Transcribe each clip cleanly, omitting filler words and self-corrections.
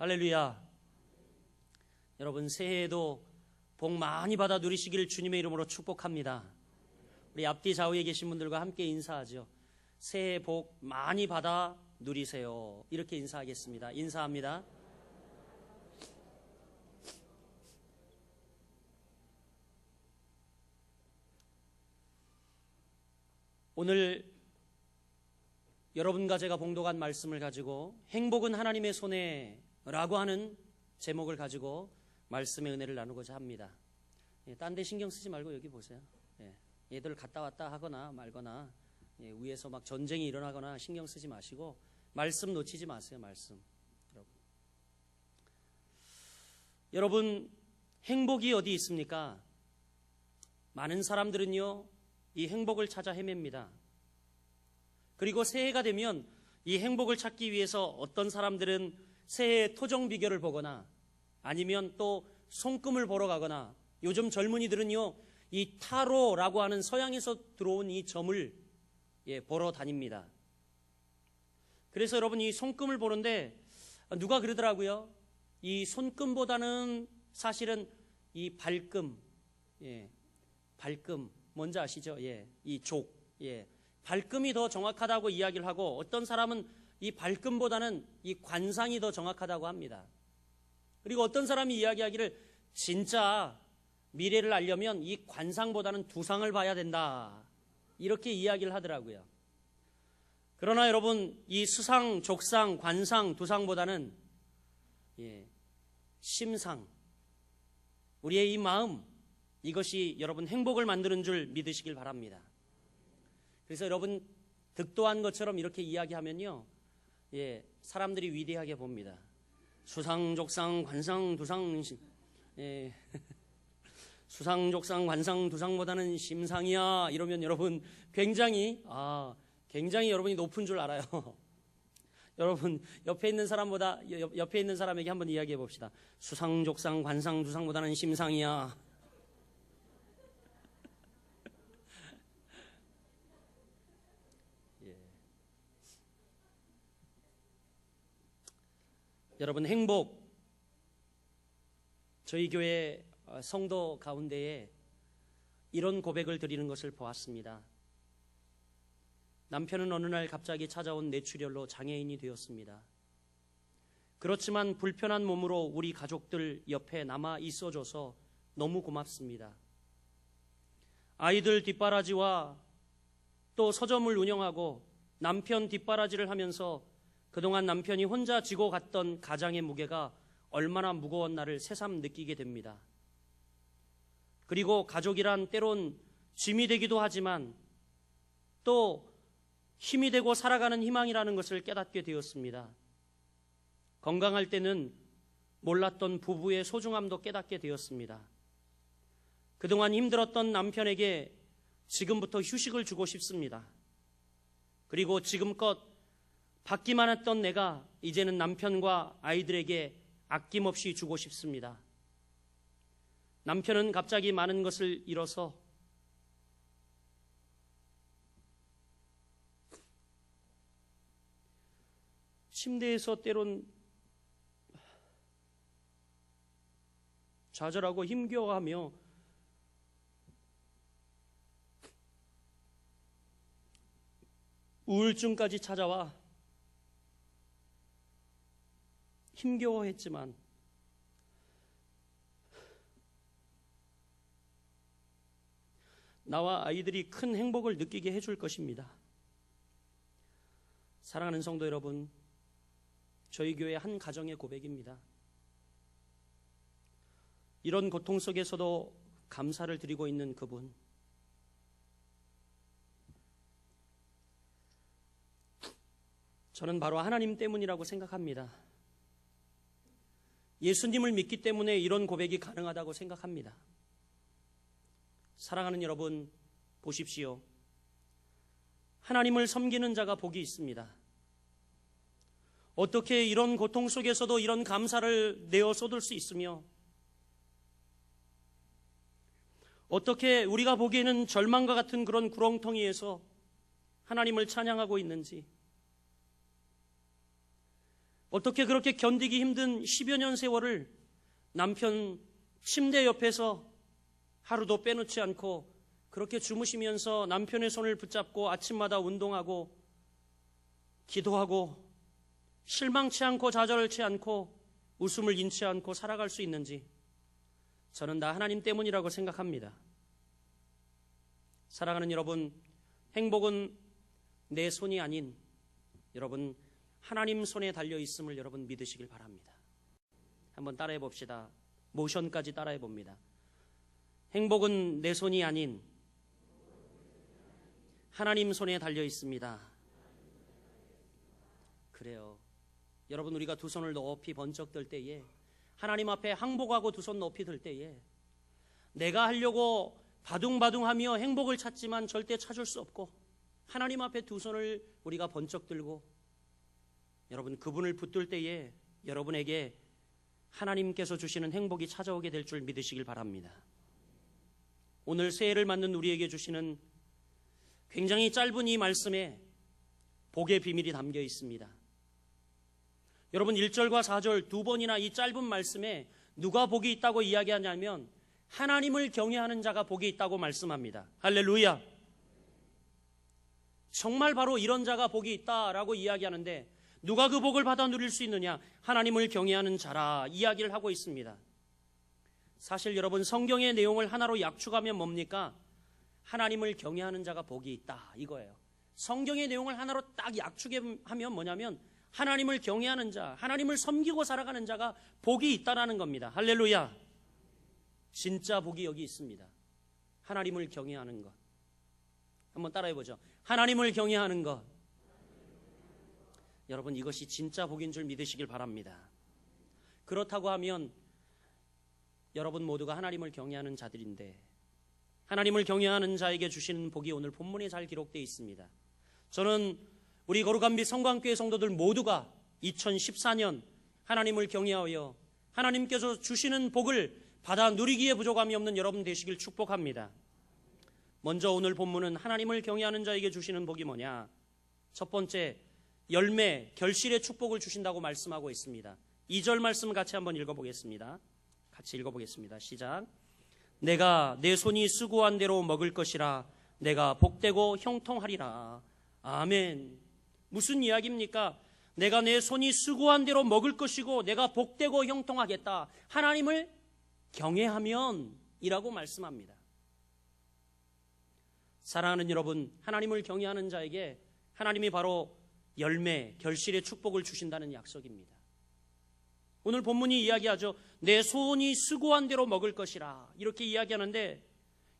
할렐루야. 여러분, 새해에도 복 많이 받아 누리시길 주님의 이름으로 축복합니다. 우리 앞뒤 좌우에 계신 분들과 함께 인사하죠. 새해 복 많이 받아 누리세요. 이렇게 인사하겠습니다. 인사합니다. 오늘 여러분과 제가 봉독한 말씀을 가지고 행복은 하나님의 손에라고 하는 제목을 가지고 말씀의 은혜를 나누고자 합니다. 딴 데 신경 쓰지 말고 여기 보세요. 얘들 갔다 왔다 하거나 말거나 위에서 막 전쟁이 일어나거나 신경 쓰지 마시고 말씀 놓치지 마세요. 말씀. 여러분, 행복이 어디 있습니까? 많은 사람들은요, 이 행복을 찾아 헤맵니다. 그리고 새해가 되면 이 행복을 찾기 위해서 어떤 사람들은 새해 토정 비결을 보거나 아니면 또 손금을 보러 가거나 요즘 젊은이들은요, 이 타로라고 하는 서양에서 들어온 이 점을 보러 다닙니다. 그래서 여러분, 이 손금을 보는데 누가 그러더라고요. 이 손금보다는 사실은 이 발금, 발금 뭔지 아시죠? 이 족, 발금이 더 정확하다고 이야기를 하고, 어떤 사람은 이 발금보다는 이 관상이 더 정확하다고 합니다. 그리고 어떤 사람이 이야기하기를 진짜 미래를 알려면 이 관상보다는 두상을 봐야 된다, 이렇게 이야기를 하더라고요. 그러나 여러분, 이 수상, 족상, 관상, 두상보다는 심상, 우리의 이 마음, 이것이 여러분 행복을 만드는 줄 믿으시길 바랍니다. 그래서 여러분, 득도한 것처럼 이렇게 이야기하면요, 사람들이 위대하게 봅니다. 수상, 족상, 관상, 두상, 수상, 족상, 관상, 두상보다는 심상이야, 이러면 여러분 굉장히 여러분이 높은 줄 알아요. 여러분, 옆에 있는 사람에게 한번 이야기해 봅시다. 수상, 족상, 관상, 두상보다는 심상이야. 여러분, 행복, 저희 교회 성도 가운데에 이런 고백을 드리는 것을 보았습니다. 남편은 어느 날 갑자기 찾아온 뇌출혈로 장애인이 되었습니다. 그렇지만 불편한 몸으로 우리 가족들 옆에 남아 있어줘서 너무 고맙습니다. 아이들 뒷바라지와 또 서점을 운영하고 남편 뒷바라지를 하면서 그동안 남편이 혼자 지고 갔던 가장의 무게가 얼마나 무거웠나를 새삼 느끼게 됩니다. 그리고 가족이란 때론 짐이 되기도 하지만 또 힘이 되고 살아가는 희망이라는 것을 깨닫게 되었습니다. 건강할 때는 몰랐던 부부의 소중함도 깨닫게 되었습니다. 그동안 힘들었던 남편에게 지금부터 휴식을 주고 싶습니다. 그리고 지금껏 받기만 했던 내가 이제는 남편과 아이들에게 아낌없이 주고 싶습니다. 남편은 갑자기 많은 것을 잃어서 침대에서 때론 좌절하고 힘겨워하며 우울증까지 찾아와 힘겨워했지만 나와 아이들이 큰 행복을 느끼게 해줄 것입니다. 사랑하는 성도 여러분, 저희 교회 한 가정의 고백입니다. 이런 고통 속에서도 감사를 드리고 있는 그분, 저는 바로 하나님 때문이라고 생각합니다. 예수님을 믿기 때문에 이런 고백이 가능하다고 생각합니다. 사랑하는 여러분, 보십시오. 하나님을 섬기는 자가 복이 있습니다. 어떻게 이런 고통 속에서도 이런 감사를 내어 쏟을 수 있으며, 어떻게 우리가 보기에는 절망과 같은 그런 구렁텅이에서 하나님을 찬양하고 있는지, 어떻게 그렇게 견디기 힘든 10여 년 세월을 남편 침대 옆에서 하루도 빼놓지 않고 그렇게 주무시면서 남편의 손을 붙잡고 아침마다 운동하고 기도하고 실망치 않고 좌절치 않고 웃음을 잃지 않고 살아갈 수 있는지 저는 다 하나님 때문이라고 생각합니다. 사랑하는 여러분, 행복은 내 손이 아닌 여러분 하나님 손에 달려 있음을 여러분 믿으시길 바랍니다. 한번 따라해 봅시다. 모션까지 따라해 봅니다. 행복은 내 손이 아닌 하나님 손에 달려 있습니다. 그래요. 여러분, 우리가 두 손을 높이 번쩍 들 때에, 하나님 앞에 항복하고 두 손 높이 들 때에 내가 하려고 바둥바둥하며 행복을 찾지만 절대 찾을 수 없고, 하나님 앞에 두 손을 우리가 번쩍 들고 여러분 그분을 붙들 때에 여러분에게 하나님께서 주시는 행복이 찾아오게 될 줄 믿으시길 바랍니다. 오늘 새해를 맞는 우리에게 주시는 굉장히 짧은 이 말씀에 복의 비밀이 담겨 있습니다. 여러분 1절과 4절 두 번이나 이 짧은 말씀에 누가 복이 있다고 이야기하냐면 하나님을 경외하는 자가 복이 있다고 말씀합니다. 할렐루야. 정말 바로 이런 자가 복이 있다라고 이야기하는데 누가 그 복을 받아 누릴 수 있느냐? 하나님을 경외하는 자라 이야기를 하고 있습니다. 사실 여러분 성경의 내용을 하나로 약축하면 뭡니까? 하나님을 경외하는 자가 복이 있다 이거예요. 성경의 내용을 하나로 딱 약축하면 뭐냐면 하나님을 경외하는 자, 하나님을 섬기고 살아가는 자가 복이 있다라는 겁니다. 할렐루야. 진짜 복이 여기 있습니다. 하나님을 경외하는 것. 한번 따라해보죠. 하나님을 경외하는 것. 여러분 이것이 진짜 복인 줄 믿으시길 바랍니다. 그렇다고 하면 여러분 모두가 하나님을 경외하는 자들인데 하나님을 경외하는 자에게 주시는 복이 오늘 본문에 잘 기록되어 있습니다. 저는 우리 거룩한 빛 성광교회 성도들 모두가 2014년 하나님을 경외하여 하나님께서 주시는 복을 받아 누리기에 부족함이 없는 여러분 되시길 축복합니다. 먼저 오늘 본문은 하나님을 경외하는 자에게 주시는 복이 뭐냐? 첫 번째, 열매, 결실의 축복을 주신다고 말씀하고 있습니다. 2절 말씀을 같이 한번 읽어보겠습니다. 같이 읽어보겠습니다. 시작. 내가 내 손이 수고한 대로 먹을 것이라 내가 복되고 형통하리라. 아멘. 무슨 이야기입니까? 내가 내 손이 수고한 대로 먹을 것이고 내가 복되고 형통하겠다. 하나님을 경외하면 이라고 말씀합니다. 사랑하는 여러분, 하나님을 경외하는 자에게 하나님이 바로 열매, 결실의 축복을 주신다는 약속입니다. 오늘 본문이 이야기하죠. 내 손이 수고한 대로 먹을 것이라 이렇게 이야기하는데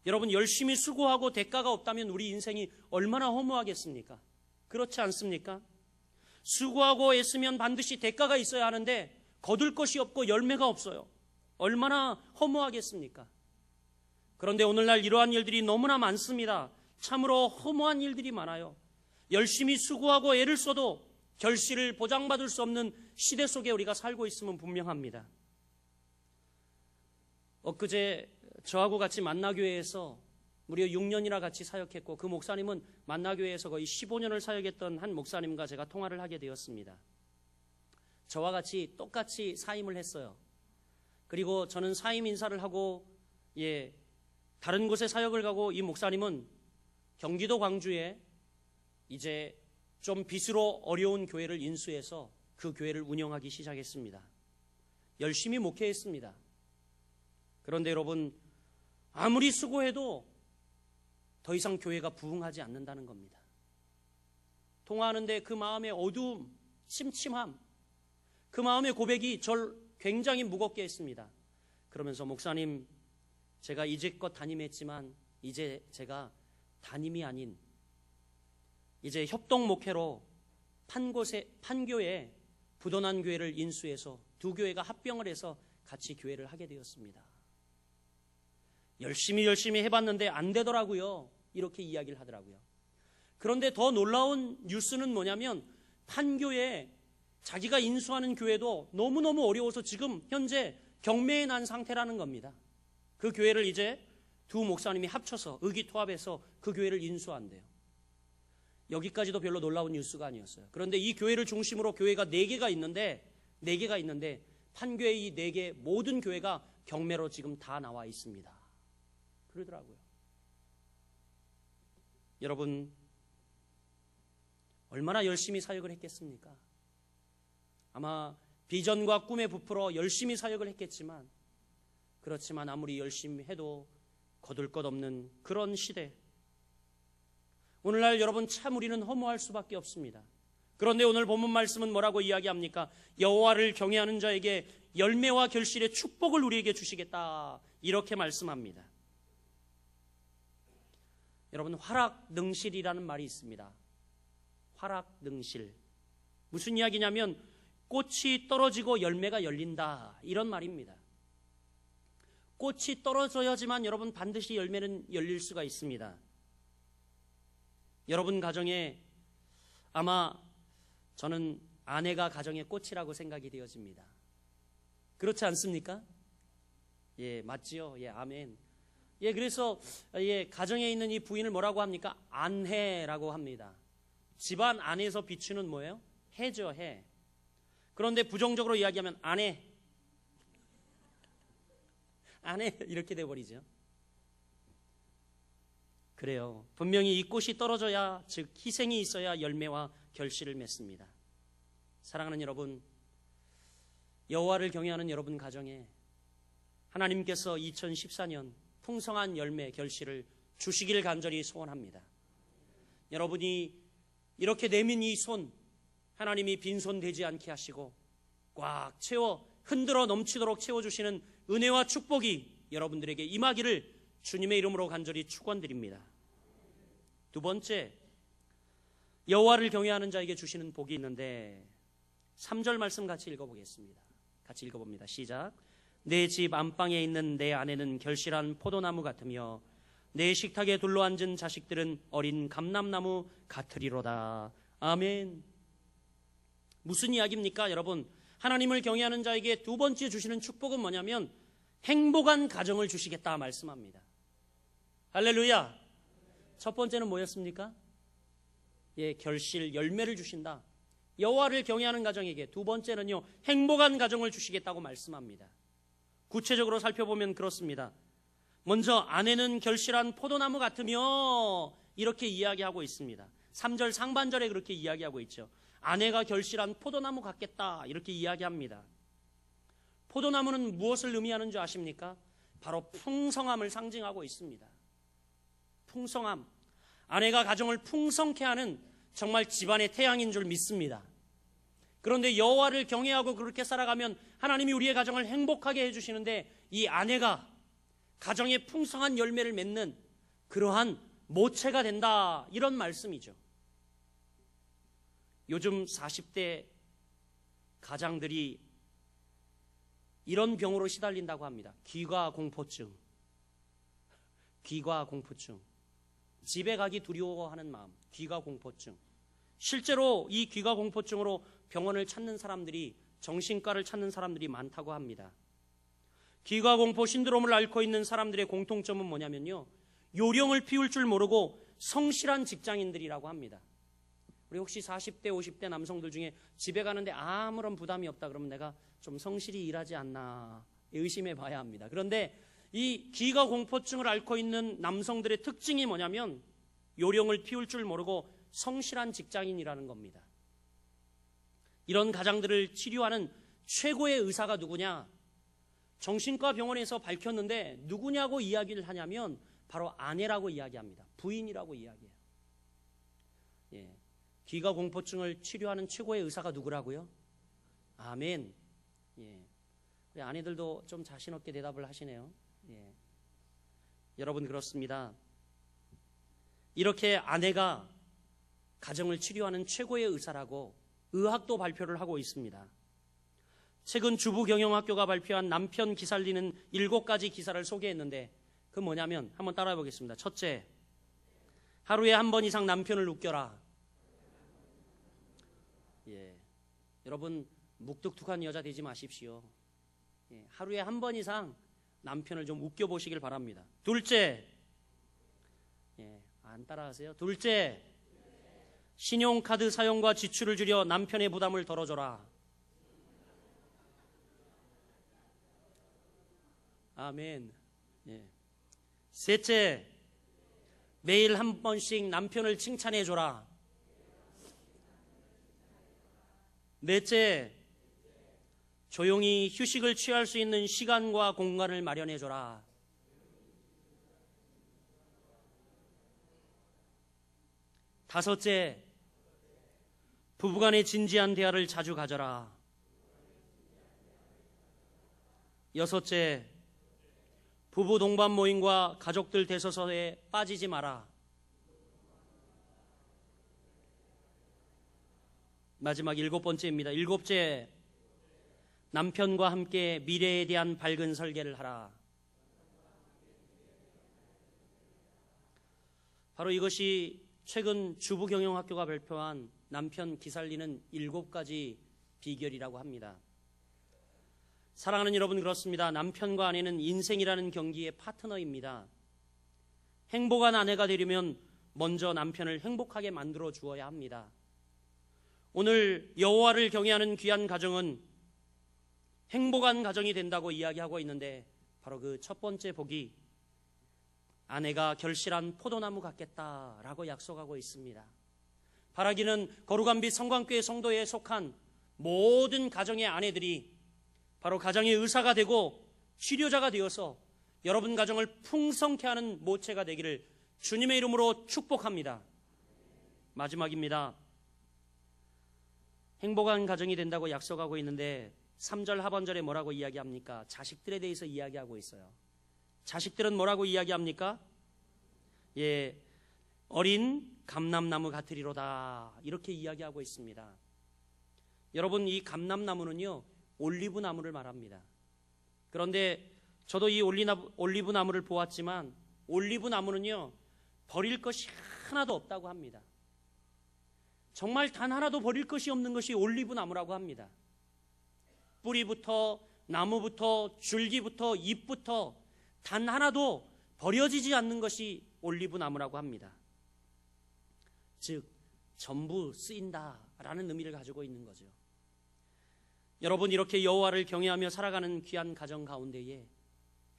여러분 열심히 수고하고 대가가 없다면 우리 인생이 얼마나 허무하겠습니까? 그렇지 않습니까? 수고하고 애쓰면 반드시 대가가 있어야 하는데 거둘 것이 없고 열매가 없어요. 얼마나 허무하겠습니까? 그런데 오늘날 이러한 일들이 너무나 많습니다. 참으로 허무한 일들이 많아요. 열심히 수고하고 애를 써도 결실을 보장받을 수 없는 시대 속에 우리가 살고 있음은 분명합니다. 엊그제 저하고 같이 만나교회에서 무려 6년이나 같이 사역했고 그 목사님은 만나교회에서 거의 15년을 사역했던 한 목사님과 제가 통화를 하게 되었습니다. 저와 같이 똑같이 사임을 했어요. 그리고 저는 사임 인사를 하고 다른 곳에 사역을 가고 이 목사님은 경기도 광주에 이제 좀 빚으로 어려운 교회를 인수해서 그 교회를 운영하기 시작했습니다. 열심히 목회했습니다. 그런데 여러분 아무리 수고해도 더 이상 교회가 부흥하지 않는다는 겁니다. 통화하는데 그 마음의 어두움, 침침함, 그 마음의 고백이 절 굉장히 무겁게 했습니다. 그러면서 목사님, 제가 이제껏 담임했지만 이제 제가 담임이 아닌 이제 협동 목회로 판교에 부도난 교회를 인수해서 두 교회가 합병을 해서 같이 교회를 하게 되었습니다. 열심히 해봤는데 안 되더라고요. 이렇게 이야기를 하더라고요. 그런데 더 놀라운 뉴스는 뭐냐면 판교에 자기가 인수하는 교회도 너무너무 어려워서 지금 현재 경매에 난 상태라는 겁니다. 그 교회를 이제 두 목사님이 합쳐서 의기투합해서 그 교회를 인수한대요. 여기까지도 별로 놀라운 뉴스가 아니었어요. 그런데 이 교회를 중심으로 교회가 4개가 있는데 판교의 이 4개 모든 교회가 경매로 지금 다 나와 있습니다. 그러더라고요. 여러분, 얼마나 열심히 사역을 했겠습니까? 아마 비전과 꿈에 부풀어 열심히 사역을 했겠지만, 그렇지만 아무리 열심히 해도 거둘 것 없는 그런 시대. 오늘날 여러분, 참 우리는 허무할 수밖에 없습니다. 그런데 오늘 본문 말씀은 뭐라고 이야기합니까? 여호와를 경외하는 자에게 열매와 결실의 축복을 우리에게 주시겠다, 이렇게 말씀합니다. 여러분, 화락능실이라는 말이 있습니다. 화락능실. 무슨 이야기냐면 꽃이 떨어지고 열매가 열린다, 이런 말입니다. 꽃이 떨어져야지만 여러분 반드시 열매는 열릴 수가 있습니다. 여러분 가정에 아마 저는 아내가 가정의 꽃이라고 생각이 되어집니다. 그렇지 않습니까? 예, 맞지요? 예, 아멘. 예, 그래서 가정에 있는 이 부인을 뭐라고 합니까? 안해라고 합니다. 집안 안에서 비추는 뭐예요? 해죠, 해. 그런데 부정적으로 이야기하면 아내 이렇게 돼버리죠. 그래요. 분명히 이 꽃이 떨어져야, 즉 희생이 있어야 열매와 결실을 맺습니다. 사랑하는 여러분, 여호와를 경외하는 여러분 가정에 하나님께서 2014년 풍성한 열매 결실을 주시기를 간절히 소원합니다. 여러분이 이렇게 내민 이 손, 하나님이 빈손 되지 않게 하시고 꽉 채워 흔들어 넘치도록 채워주시는 은혜와 축복이 여러분들에게 임하기를 주님의 이름으로 간절히 축원드립니다. 두 번째, 여호와를 경외하는 자에게 주시는 복이 있는데 3절 말씀 같이 읽어보겠습니다. 같이 읽어봅니다. 시작. 내 집 안방에 있는 내 아내는 결실한 포도나무 같으며 내 식탁에 둘러앉은 자식들은 어린 감람나무 같으리로다. 아멘. 무슨 이야기입니까, 여러분? 하나님을 경외하는 자에게 두 번째 주시는 축복은 뭐냐면 행복한 가정을 주시겠다 말씀합니다. 할렐루야. 첫 번째는 뭐였습니까? 예, 결실, 열매를 주신다. 여호와를 경외하는 가정에게. 두 번째는요, 행복한 가정을 주시겠다고 말씀합니다. 구체적으로 살펴보면 그렇습니다. 먼저 아내는 결실한 포도나무 같으며 이렇게 이야기하고 있습니다. 3절 상반절에 그렇게 이야기하고 있죠. 아내가 결실한 포도나무 같겠다, 이렇게 이야기합니다. 포도나무는 무엇을 의미하는 줄 아십니까? 바로 풍성함을 상징하고 있습니다. 풍성함. 아내가 가정을 풍성케 하는 정말 집안의 태양인 줄 믿습니다. 그런데 여호와를 경외하고 그렇게 살아가면 하나님이 우리의 가정을 행복하게 해주시는데, 이 아내가 가정의 풍성한 열매를 맺는 그러한 모체가 된다, 이런 말씀이죠. 요즘 40대 가장들이 이런 병으로 시달린다고 합니다. 귀가공포증. 집에 가기 두려워하는 마음, 귀가공포증. 실제로 이 귀가공포증으로 병원을 찾는 사람들이, 정신과를 찾는 사람들이 많다고 합니다. 귀가공포 신드롬을 앓고 있는 사람들의 공통점은 뭐냐면요, 요령을 피울 줄 모르고 성실한 직장인들이라고 합니다. 우리 혹시 40대, 50대 남성들 중에 집에 가는데 아무런 부담이 없다 그러면 내가 좀 성실히 일하지 않나 의심해 봐야 합니다. 그런데 이 귀가공포증을 앓고 있는 남성들의 특징이 뭐냐면 요령을 피울 줄 모르고 성실한 직장인이라는 겁니다. 이런 가장들을 치료하는 최고의 의사가 누구냐? 정신과 병원에서 밝혔는데 누구냐고 이야기를 하냐면 바로 아내라고 이야기합니다. 부인이라고 이야기해요. 예. 귀가공포증을 치료하는 최고의 의사가 누구라고요? 아멘. 예. 우리 아내들도 좀 자신 없게 대답을 하시네요. 예. 여러분, 그렇습니다. 이렇게 아내가 가정을 치료하는 최고의 의사라고 의학도 발표를 하고 있습니다. 최근 주부경영학교가 발표한 남편 기살리는 7가지 기사를 소개했는데, 그 뭐냐면 한번 따라해 보겠습니다. 첫째, 하루에 한 번 이상 남편을 웃겨라. 예, 여러분 묵뚝뚝한 여자 되지 마십시오. 예, 하루에 한 번 이상 남편을 좀 웃겨보시길 바랍니다. 둘째, 예, 안 따라하세요? 둘째, 신용카드 사용과 지출을 줄여 남편의 부담을 덜어줘라. 아멘. 예. 셋째, 매일 한 번씩 남편을 칭찬해줘라. 넷째, 조용히 휴식을 취할 수 있는 시간과 공간을 마련해줘라. 다섯째, 부부간의 진지한 대화를 자주 가져라. 여섯째, 부부 동반 모임과 가족들 대소서에 빠지지 마라. 마지막 일곱 번째입니다. 일곱째, 남편과 함께 미래에 대한 밝은 설계를 하라. 바로 이것이 최근 주부경영학교가 발표한 남편 기살리는 7가지 비결이라고 합니다. 사랑하는 여러분, 그렇습니다. 남편과 아내는 인생이라는 경기의 파트너입니다. 행복한 아내가 되려면 먼저 남편을 행복하게 만들어 주어야 합니다. 오늘 여호와를 경외하는 귀한 가정은 행복한 가정이 된다고 이야기하고 있는데, 바로 그 첫 번째 복이 아내가 결실한 포도나무 같겠다라고 약속하고 있습니다. 바라기는 거룩한 빛 성광교회 성도에 속한 모든 가정의 아내들이 바로 가정의 의사가 되고 치료자가 되어서 여러분 가정을 풍성케 하는 모체가 되기를 주님의 이름으로 축복합니다. 마지막입니다. 행복한 가정이 된다고 약속하고 있는데 3절 하반절에 뭐라고 이야기합니까? 자식들에 대해서 이야기하고 있어요. 자식들은 뭐라고 이야기합니까? 예, 어린 감람나무 같으리로다, 이렇게 이야기하고 있습니다. 여러분, 이 감람나무는요, 올리브 나무를 말합니다. 그런데 저도 이 올리브 나무를 보았지만, 올리브 나무는요, 버릴 것이 하나도 없다고 합니다. 정말 단 하나도 버릴 것이 없는 것이 올리브 나무라고 합니다. 뿌리부터 나무부터 줄기부터 잎부터 단 하나도 버려지지 않는 것이 올리브 나무라고 합니다. 즉, 전부 쓰인다라는 의미를 가지고 있는 거죠. 여러분, 이렇게 여호와를 경외하며 살아가는 귀한 가정 가운데에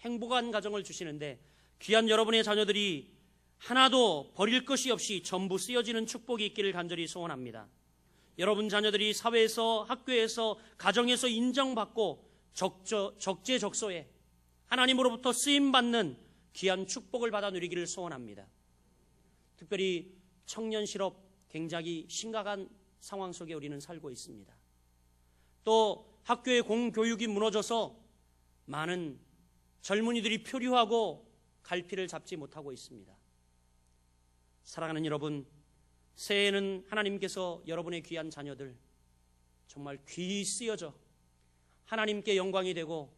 행복한 가정을 주시는데, 귀한 여러분의 자녀들이 하나도 버릴 것이 없이 전부 쓰여지는 축복이 있기를 간절히 소원합니다. 여러분 자녀들이 사회에서, 학교에서, 가정에서 인정받고 적재적소에 하나님으로부터 쓰임받는 귀한 축복을 받아 누리기를 소원합니다. 특별히 청년 실업 굉장히 심각한 상황 속에 우리는 살고 있습니다. 또 학교의 공교육이 무너져서 많은 젊은이들이 표류하고 갈피를 잡지 못하고 있습니다. 사랑하는 여러분, 새해에는 하나님께서 여러분의 귀한 자녀들 정말 귀히 쓰여져 하나님께 영광이 되고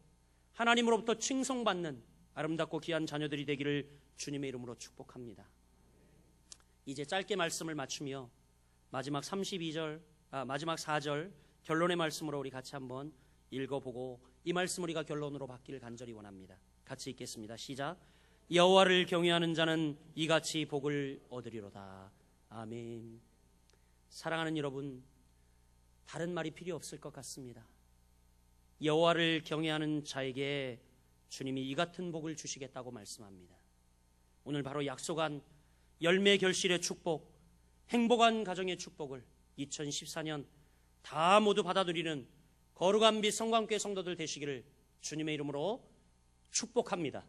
하나님으로부터 칭송받는 아름답고 귀한 자녀들이 되기를 주님의 이름으로 축복합니다. 이제 짧게 말씀을 마치며 마지막 4절 결론의 말씀으로 우리 같이 한번 읽어보고 이 말씀 우리가 결론으로 받기를 간절히 원합니다. 같이 읽겠습니다. 시작. 여호와를 경외하는 자는 이같이 복을 얻으리로다. 아멘. 사랑하는 여러분, 다른 말이 필요 없을 것 같습니다. 여호와를 경외하는 자에게 주님이 이 같은 복을 주시겠다고 말씀합니다. 오늘 바로 약속한 열매 결실의 축복, 행복한 가정의 축복을 2014년 다 모두 받아 누리는 거룩한 빛 성광교회 성도들 되시기를 주님의 이름으로 축복합니다.